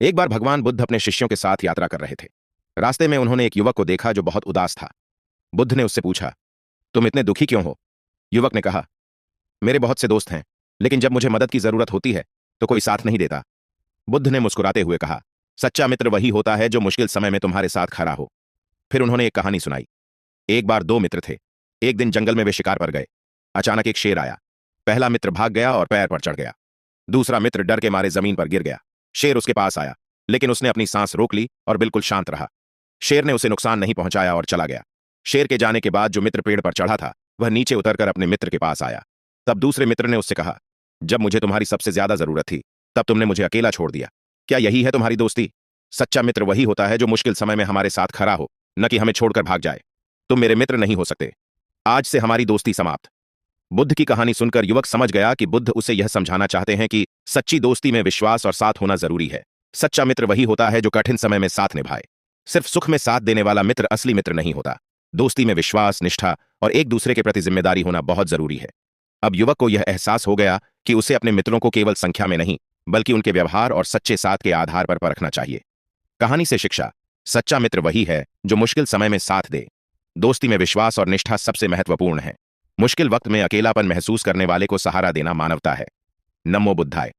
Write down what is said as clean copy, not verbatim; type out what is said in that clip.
एक बार भगवान बुद्ध अपने शिष्यों के साथ यात्रा कर रहे थे। रास्ते में उन्होंने एक युवक को देखा जो बहुत उदास था। बुद्ध ने उससे पूछा, तुम इतने दुखी क्यों हो? युवक ने कहा, मेरे बहुत से दोस्त हैं, लेकिन जब मुझे मदद की जरूरत होती है तो कोई साथ नहीं देता। बुद्ध ने मुस्कुराते हुए कहा, सच्चा मित्र वही होता है जो मुश्किल समय में तुम्हारे साथ खड़ा हो। फिर उन्होंने एक कहानी सुनाई। एक बार दो मित्र थे। एक दिन जंगल में वे शिकार पर गए। अचानक एक शेर आया। पहला मित्र भाग गया और पैर पर चढ़ गया। दूसरा मित्र डर के मारे जमीन पर गिर गया। शेर उसके पास आया, लेकिन उसने अपनी सांस रोक ली और बिल्कुल शांत रहा। शेर ने उसे नुकसान नहीं पहुंचाया और चला गया। शेर के जाने के बाद जो मित्र पेड़ पर चढ़ा था वह नीचे उतरकर अपने मित्र के पास आया। तब दूसरे मित्र ने उससे कहा, जब मुझे तुम्हारी सबसे ज्यादा जरूरत थी तब तुमने मुझे अकेला छोड़ दिया। क्या यही है तुम्हारी दोस्ती? सच्चा मित्र वही होता है जो मुश्किल समय में हमारे साथ खड़ा हो, न कि हमें छोड़कर भाग जाए। तुम मेरे मित्र नहीं हो सकते। आज से हमारी दोस्ती समाप्त। बुद्ध की कहानी सुनकर युवक समझ गया कि बुद्ध उसे यह समझाना चाहते हैं कि सच्ची दोस्ती में विश्वास और साथ होना जरूरी है। सच्चा मित्र वही होता है जो कठिन समय में साथ निभाए। सिर्फ सुख में साथ देने वाला मित्र असली मित्र नहीं होता। दोस्ती में विश्वास, निष्ठा और एक दूसरे के प्रति जिम्मेदारी होना बहुत जरूरी है। अब युवक को यह एहसास हो गया कि उसे अपने मित्रों को केवल संख्या में नहीं, बल्कि उनके व्यवहार और सच्चे साथ के आधार पर परखना चाहिए। कहानी से शिक्षा, सच्चा मित्र वही है जो मुश्किल समय में साथ दे। दोस्ती में विश्वास और निष्ठा सबसे महत्वपूर्ण है। मुश्किल वक्त में अकेलापन महसूस करने वाले को सहारा देना मानवता है। नमो बुद्धाय।